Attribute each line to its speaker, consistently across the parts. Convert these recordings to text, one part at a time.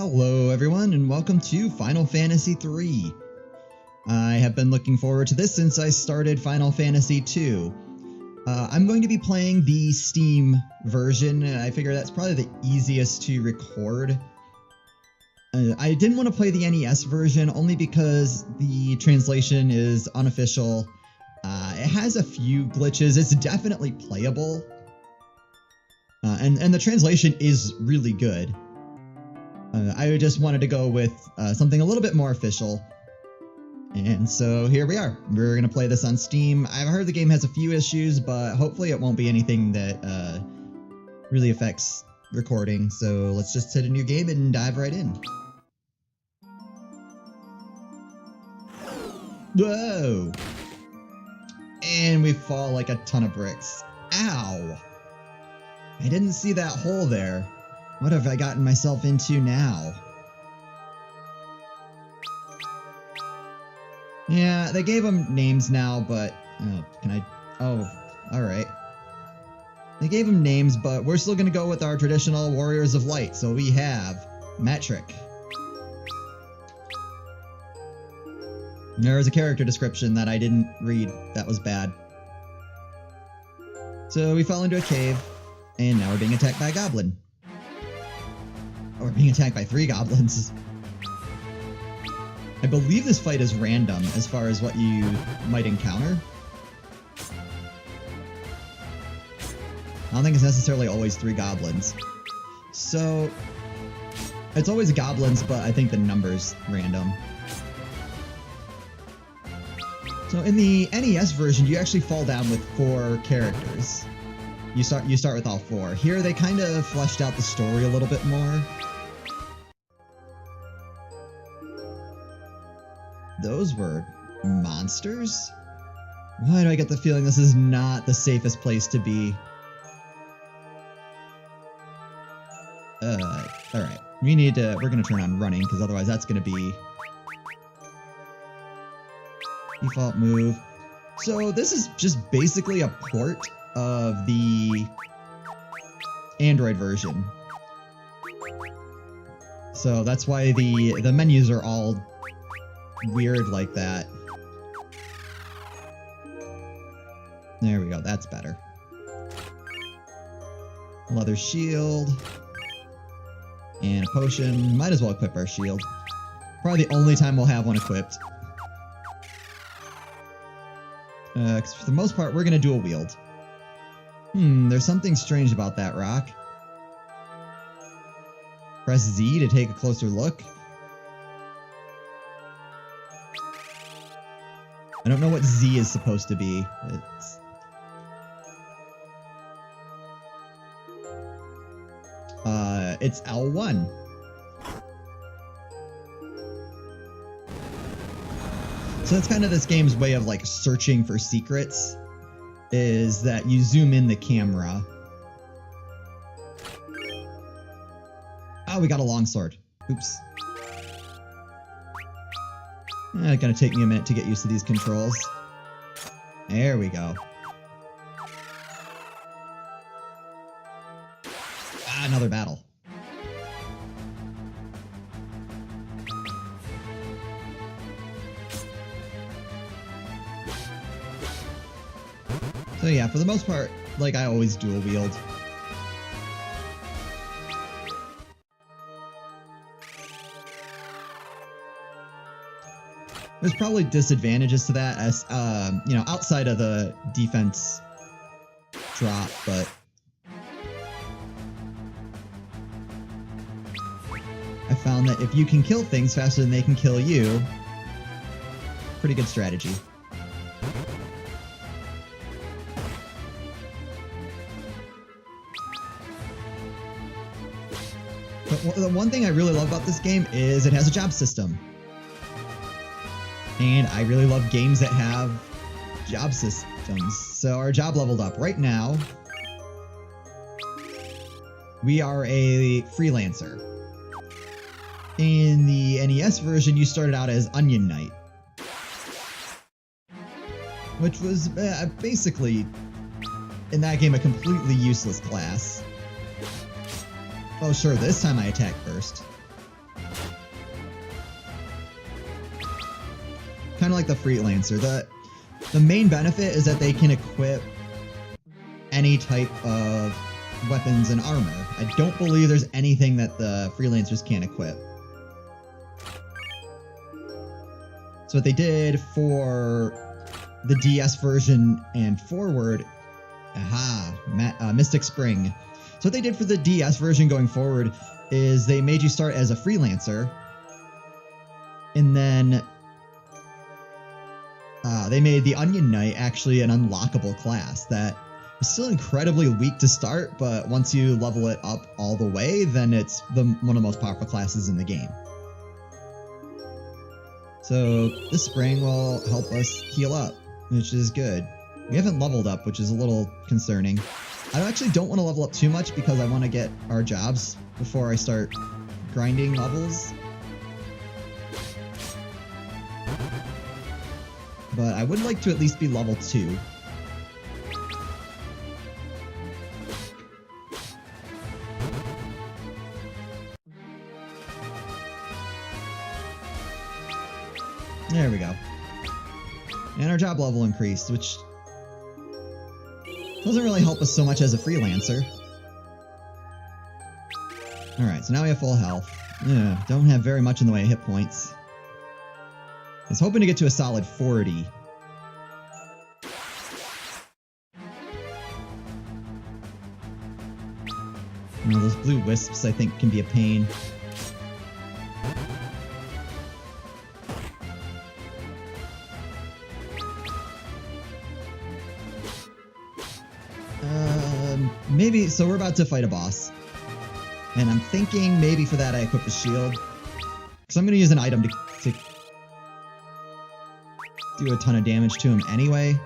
Speaker 1: Hello everyone and welcome to Final Fantasy III. I have been looking forward to this since I started Final Fantasy II. I'm going to be playing the Steam version. I figure that's probably the easiest to record. I didn't want to play the NES version only because the translation is unofficial. It has a few glitches. It's definitely playable. And the translation is really good. I just wanted to go with something a little bit more official. And so here we are. We're going to play this on Steam. I've heard the game has a few issues, but hopefully it won't be anything that really affects recording. So let's just hit a new game and dive right in. Whoa! And we fall like a ton of bricks. Ow! I didn't see that hole there. What have I gotten myself into now? Yeah, they gave them names now, but... Oh, can I... Oh, alright. They gave them names, but we're still gonna go with our traditional Warriors of Light. So we have Metric. There was a character description that I didn't read. That was bad. So we fell into a cave, and now we're being attacked by a goblin. We're being attacked by 3 goblins. I believe this fight is random as far as what you might encounter. I don't think it's necessarily always 3 goblins. So, it's always goblins, but I think the number's random. So in the NES version, you actually fall down with 4 characters. You start with all 4. Here, they kind of fleshed out the story a little bit more. Those were monsters? Why do I get the feeling this is not the safest place to be? Alright. We're gonna turn on running, because otherwise that's gonna be... default move. So this is just basically a port of the Android version. So that's why the menus are all weird like that. There we go, that's better. Leather shield. And a potion. Might as well equip our shield. Probably the only time we'll have one equipped. 'Cause for the most part, we're gonna dual wield. There's something strange about that rock. Press Z to take a closer look. I don't know what Z is supposed to be. It's L1. So that's kind of this game's way of like searching for secrets, is that you zoom in the camera. Oh, we got a longsword. Oops. It's gonna take me a minute to get used to these controls. There we go. Ah, another battle. So yeah, for the most part, like I always dual wield. There's probably disadvantages to that, as you know, outside of the defense drop, but I found that if you can kill things faster than they can kill you, pretty good strategy. But the one thing I really love about this game is it has a job system. And I really love games that have job systems. So our job leveled up. Right now, we are a freelancer. In the NES version, you started out as Onion Knight. Which was basically, in that game, a completely useless class. Oh sure, this time I attack first. kind of like the Freelancer. The main benefit is that they can equip any type of weapons and armor. I don't believe there's anything that the Freelancers can't equip. So what they did for the DS version and forward, Mystic Spring. So what they did for the DS version going forward is they made you start as a Freelancer, and then they made the Onion Knight actually an unlockable class that is still incredibly weak to start, but once you level it up all the way, then it's one of the most powerful classes in the game. So this spring will help us heal up, which is good. We haven't leveled up, which is a little concerning. I actually don't want to level up too much because I want to get our jobs before I start grinding levels. But I would like to at least be level 2. There we go. And our job level increased, which doesn't really help us so much as a Freelancer. Alright, so now we have full health. Don't have very much in the way of hit points. I was hoping to get to a solid 40. Those blue wisps, I think, can be a pain. Maybe, so we're about to fight a boss. And I'm thinking maybe for that I equip the shield. Because I'm going to use an item to do a ton of damage to him anyway.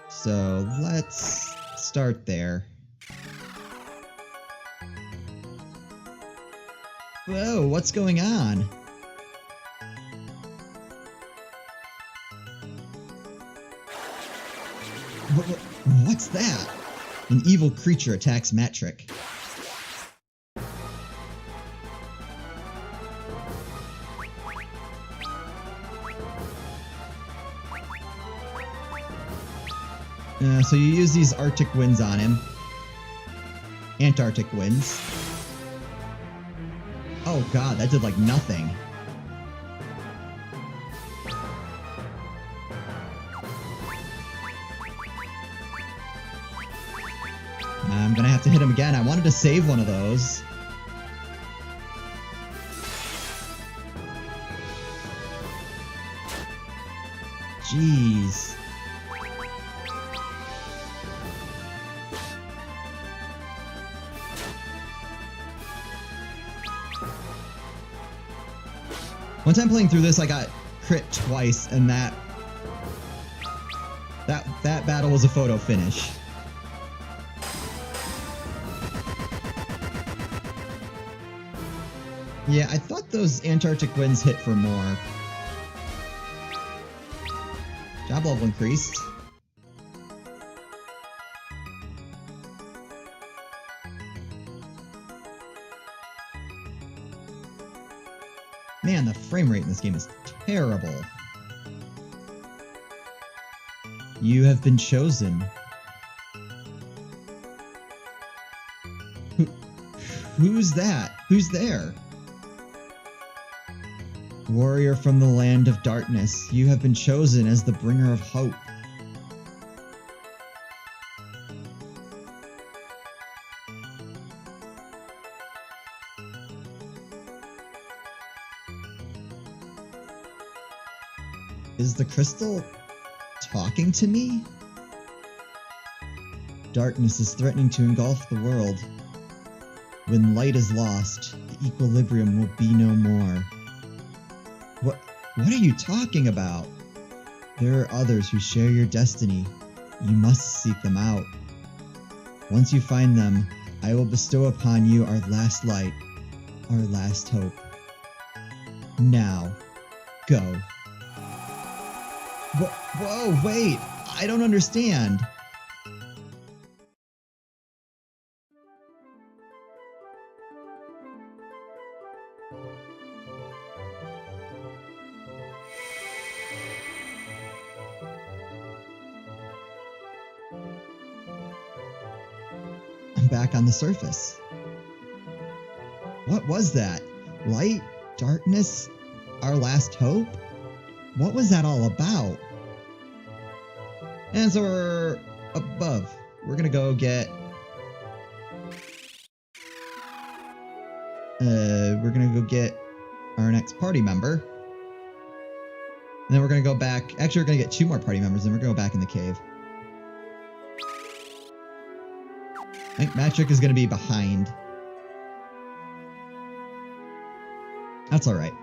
Speaker 1: So let's start there. Whoa, what's going on? What's that? An evil creature attacks Matrick. So you use these Arctic winds on him. Antarctic winds. Oh god, that did like nothing. I'm gonna have to hit him again. I wanted to save one of those. Jeez. One time playing through this, I got crit twice, and that battle was a photo finish. Yeah, I thought those Antarctic winds hit for more. Job level increased. Man, the frame rate in this game is terrible. You have been chosen. Who's that? Who's there? Warrior from the land of darkness, you have been chosen as the bringer of hope. Is the crystal talking to me? Darkness is threatening to engulf the world. When light is lost, the equilibrium will be no more. What are you talking about? There are others who share your destiny. You must seek them out. Once you find them, I will bestow upon you our last light, our last hope. Now, go. Whoa, wait! I don't understand! back on the surface. What was that? Light? Darkness? Our last hope? What was that all about? And so we're above. We're gonna go get... we're gonna go get our next party member. And then we're gonna go back... Actually, we're gonna get 2 more party members, and we're gonna go back in the cave. I think Matrick is gonna be behind. That's alright.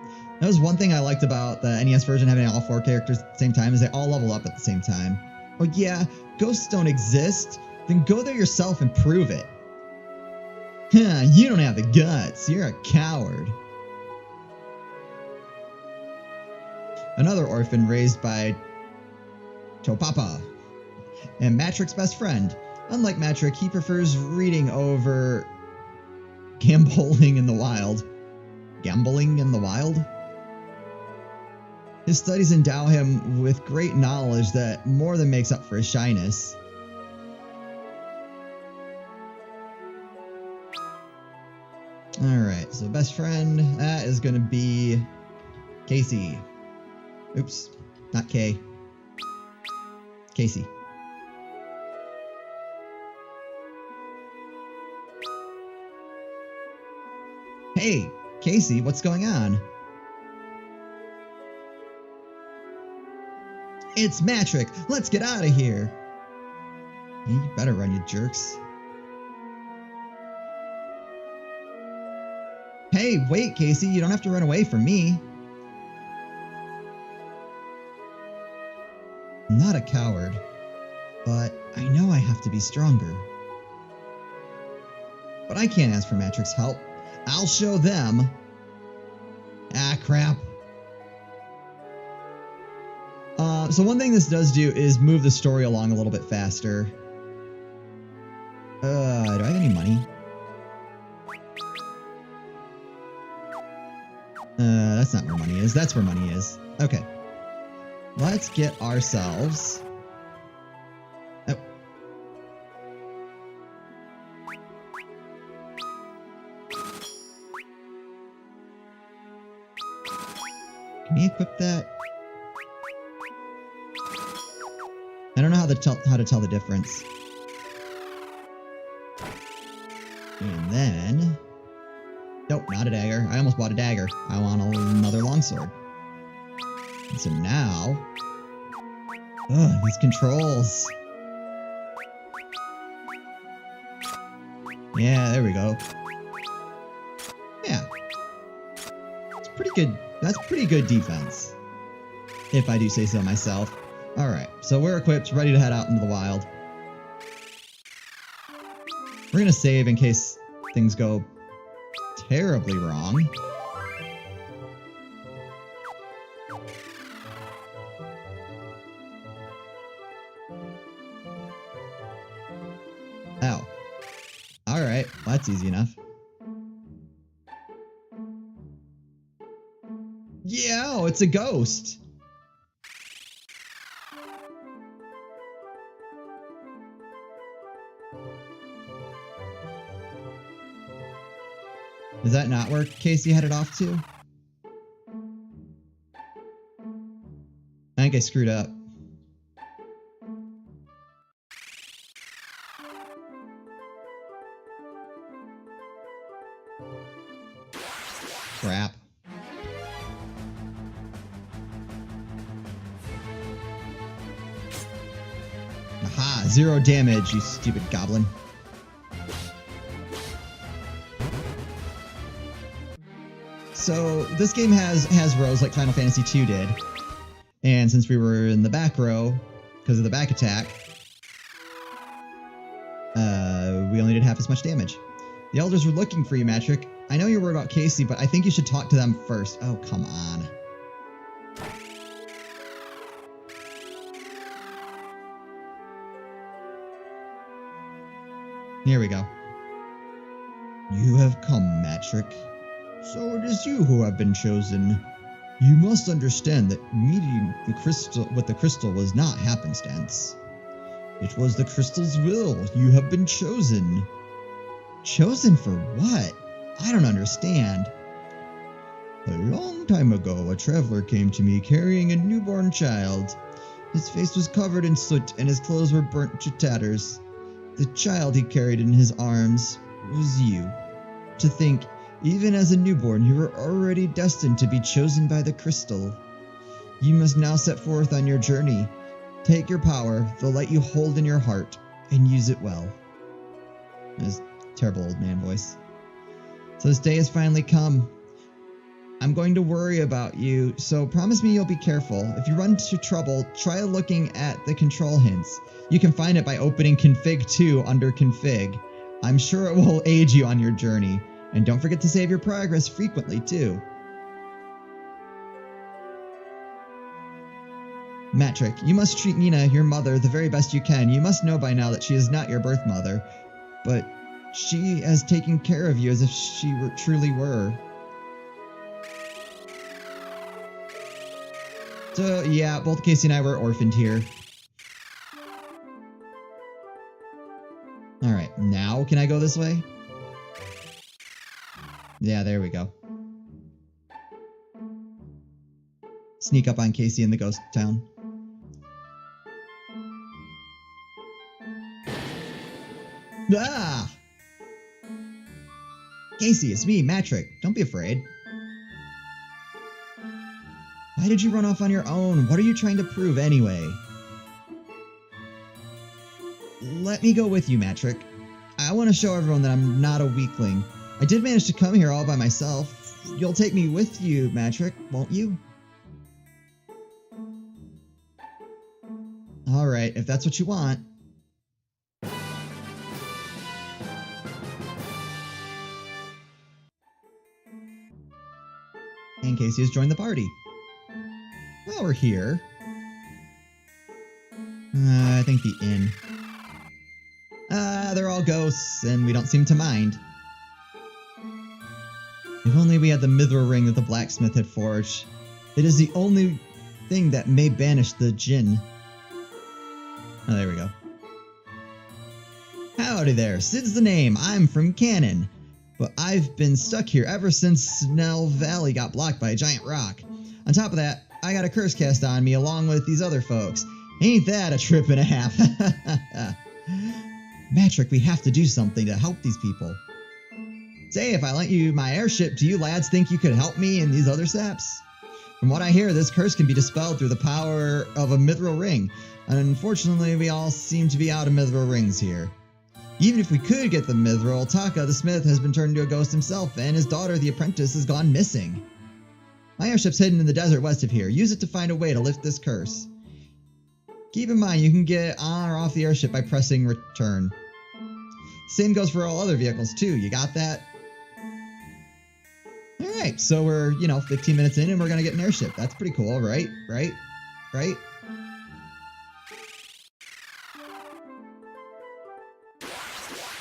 Speaker 1: That was one thing I liked about the NES version, having all 4 characters at the same time, is they all level up at the same time. Oh yeah, ghosts don't exist? Then go there yourself and prove it. Huh, you don't have the guts. You're a coward. Another orphan raised by Topapa, and Matrick's best friend. Unlike Matrick, he prefers reading over gambling in the wild. Gambling in the wild? His studies endow him with great knowledge that more than makes up for his shyness. Alright, so best friend, that is gonna be Casey. Oops, not Kay. Casey. Hey, Casey, what's going on? It's Matrick! Let's get out of here! Hey, you better run, you jerks. Hey, wait, Casey, you don't have to run away from me. I'm not a coward, but I know I have to be stronger. But I can't ask for Matrick's help. I'll show them. Ah, crap. So one thing this does do is move the story along a little bit faster. Do I have any money? That's not where money is. That's where money is. Okay. Let's get ourselves... Oh. Can we equip that? I don't know how to tell the difference. And then... Nope, not a dagger. I almost bought a dagger. I want another longsword. And so now... Ugh, these controls. Yeah, there we go. Yeah. It's pretty good. That's pretty good defense. If I do say so myself. Alright, so we're equipped, ready to head out into the wild. We're gonna save in case things go terribly wrong. Oh. Alright, well, that's easy enough. Yeah, oh, it's a ghost! Is that not where Casey headed off to? I think I screwed up. Crap. Aha! 0 damage, you stupid goblin. So this game has rows like Final Fantasy II did, and since we were in the back row because of the back attack, we only did half as much damage. The elders were looking for you, Matrick. I know you're worried about Casey, but I think you should talk to them first. Oh, come on. Here we go. You have come, Matrick. So it is you who have been chosen. You must understand that meeting the crystal with the crystal was not happenstance. It was the crystal's will. You have been chosen. Chosen for what? I don't understand. A long time ago, a traveler came to me carrying a newborn child. His face was covered in soot and his clothes were burnt to tatters. The child he carried in his arms was you. To think, even as a newborn, you were already destined to be chosen by the crystal. You must now set forth on your journey. Take your power, the light you hold in your heart, and use it well. His terrible old man voice. So this day has finally come. I'm going to worry about you, so promise me you'll be careful. If you run into trouble, try looking at the control hints. You can find it by opening Config 2 under Config. I'm sure it will aid you on your journey. And don't forget to save your progress frequently, too. Matrick, you must treat Nina, your mother, the very best you can. You must know by now that she is not your birth mother, but she has taken care of you as if she truly were. So, yeah, both Casey and I were orphaned here. Alright, now can I go this way? Yeah, there we go. Sneak up on Casey in the ghost town. Ah! Casey, it's me, Matrick. Don't be afraid. Why did you run off on your own? What are you trying to prove anyway? Let me go with you, Matrick. I want to show everyone that I'm not a weakling. I did manage to come here all by myself. You'll take me with you, Matrick, won't you? Alright, if that's what you want. And Casey has joined the party. Well, we're here. I think the inn. They're all ghosts, and we don't seem to mind. If only we had the mithril ring that the blacksmith had forged. It is the only thing that may banish the djinn. Oh, there we go. Howdy there, Sid's the name. I'm from Cannon. But I've been stuck here ever since Snell Valley got blocked by a giant rock. On top of that, I got a curse cast on me along with these other folks. Ain't that a trip and a half? Matrick, we have to do something to help these people. Say, if I lent you my airship, do you lads think you could help me and these other saps? From what I hear, this curse can be dispelled through the power of a mithril ring. Unfortunately, we all seem to be out of mithril rings here. Even if we could get the mithril, Taka the smith has been turned into a ghost himself, and his daughter, the apprentice, has gone missing. My airship's hidden in the desert west of here. Use it to find a way to lift this curse. Keep in mind, you can get on or off the airship by pressing return. Same goes for all other vehicles, too. You got that? Alright, so we're, 15 minutes in and we're gonna get an airship. That's pretty cool, right? Right?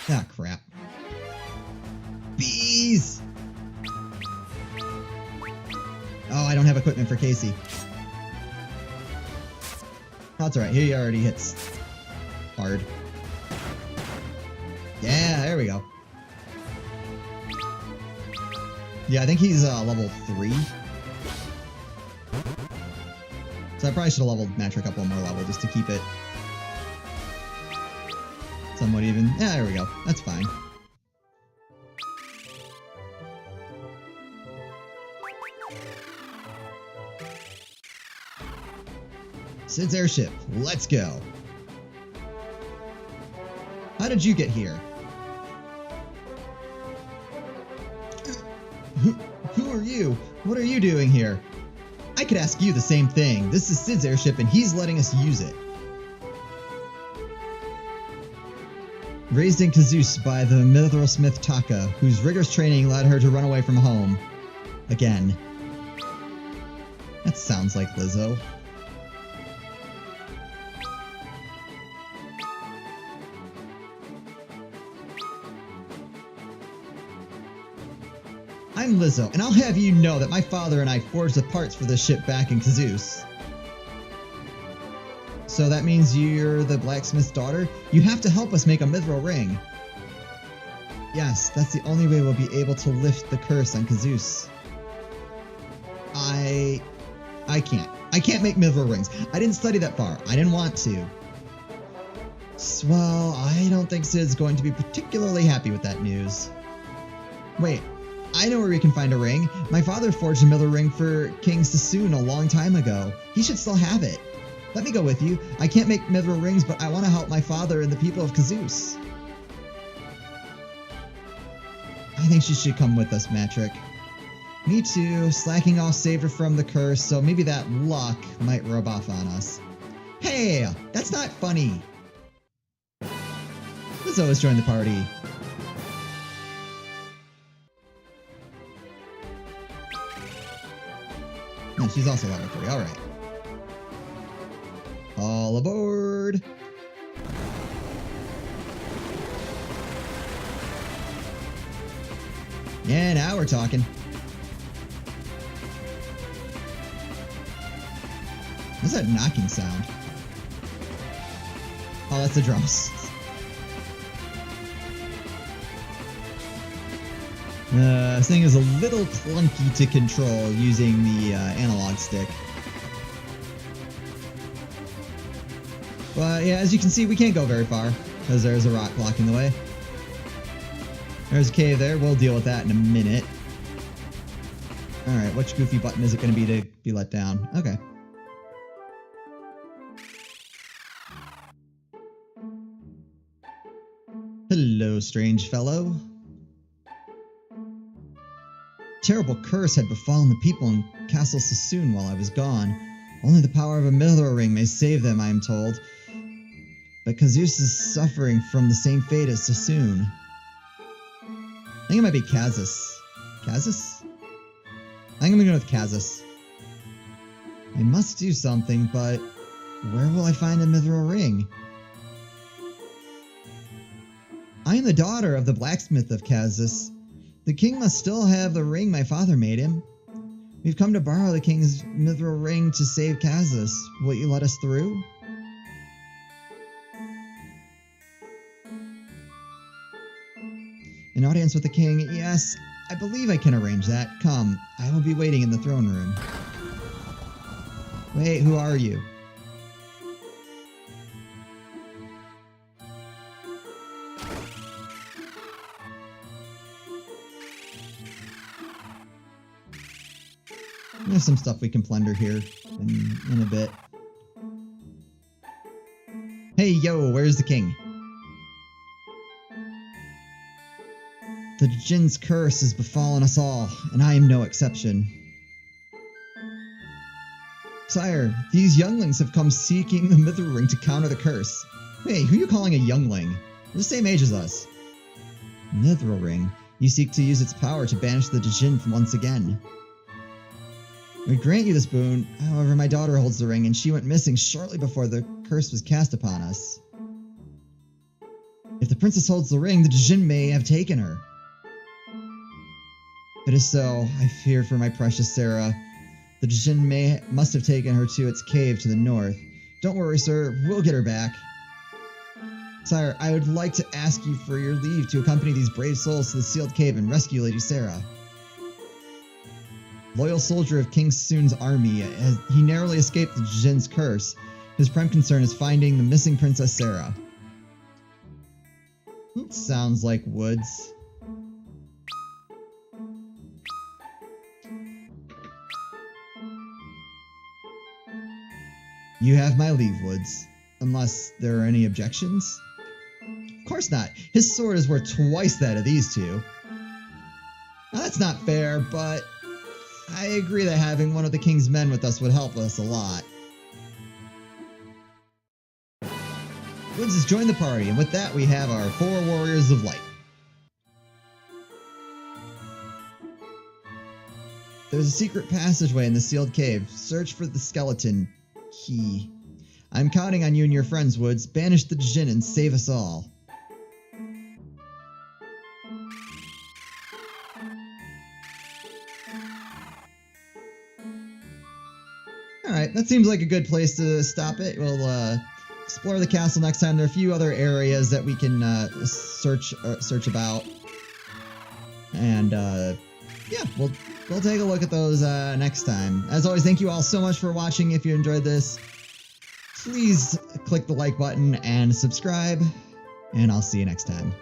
Speaker 1: Ah, crap. Bees! Oh, I don't have equipment for Casey. That's alright, he already hits hard. Yeah, there we go. Yeah, I think he's level 3. So I probably should have leveled Matrick up one more level just to keep it somewhat even. Yeah, there we go. That's fine. Sid's airship. Let's go. How did you get here? Who are you? What are you doing here? I could ask you the same thing. This is Sid's airship and he's letting us use it. Raised in Kazus by the mithril smith Taka, whose rigorous training led her to run away from home. Again. That sounds like Lizzo. I'm Lizzo, and I'll have you know that my father and I forged the parts for this ship back in Kazus. So that means you're the blacksmith's daughter? You have to help us make a mithril ring. Yes, that's the only way we'll be able to lift the curse on Kazus. I can't. I can't make mithril rings. I didn't study that far. I didn't want to. Well, I don't think Cid's going to be particularly happy with that news. Wait, I know where we can find a ring. My father forged a mithril ring for King Sassoon a long time ago. He should still have it. Let me go with you. I can't make mithril rings, but I want to help my father and the people of Kazus. I think she should come with us, Matrick. Me too. Slacking off saved her from the curse, so maybe that luck might rub off on us. Hey, that's not funny. Lizzo has joined the party. No, she's also level 3. Alright. All aboard! Yeah, now we're talking. What's that knocking sound? Oh, that's the drums. This thing is a little clunky to control using the analog stick. But yeah, as you can see, we can't go very far because there's a rock blocking the way. There's a cave there. We'll deal with that in a minute. Alright, which goofy button is it going to be let down? Okay. Hello, strange fellow. Terrible curse had befallen the people in Castle Sassoon while I was gone. Only the power of a mithril ring may save them, I am told. But Kazus is suffering from the same fate as Sassoon. I think it might be Kazus. Kazus? I think I'm gonna go with Kazus. I must do something, but where will I find a mithril ring? I am the daughter of the blacksmith of Kazus. The king must still have the ring my father made him. We've come to borrow the king's mithril ring to save Kazus. Will you let us through? An audience with the king? Yes, I believe I can arrange that. Come, I will be waiting in the throne room. Wait, who are you? There's some stuff we can plunder here in a bit. Hey, yo, where's the king? The Djin's curse has befallen us all, and I am no exception. Sire, these younglings have come seeking the mithril ring to counter the curse. Wait, who are you calling a youngling? They're the same age as us. Mithril ring. You seek to use its power to banish the Djin from once again. I grant you this boon, however my daughter holds the ring and she went missing shortly before the curse was cast upon us. If the princess holds the ring, the Djin may have taken her. If it is so, I fear for my precious Sarah. The Djin must have taken her to its cave to the north. Don't worry, sir, we'll get her back. Sire, I would like to ask you for your leave to accompany these brave souls to the sealed cave and rescue Lady Sarah. Loyal soldier of King Sassoon's army, he narrowly escaped the Djin's curse. His prime concern is finding the missing Princess Sarah. That sounds like Woods. You have my leave, Woods. Unless there are any objections? Of course not. His sword is worth twice that of these two. Now that's not fair, but I agree that having one of the king's men with us would help us a lot. Woods has joined the party, and with that we have our 4 Warriors of Light. There's a secret passageway in the sealed cave. Search for the skeleton key. I'm counting on you and your friends, Woods. Banish the Djin and save us all. Alright, that seems like a good place to stop it. We'll explore the castle next time. There are a few other areas that we can search about. And yeah, we'll take a look at those next time. As always, thank you all so much for watching. If you enjoyed this, please click the like button and subscribe, and I'll see you next time.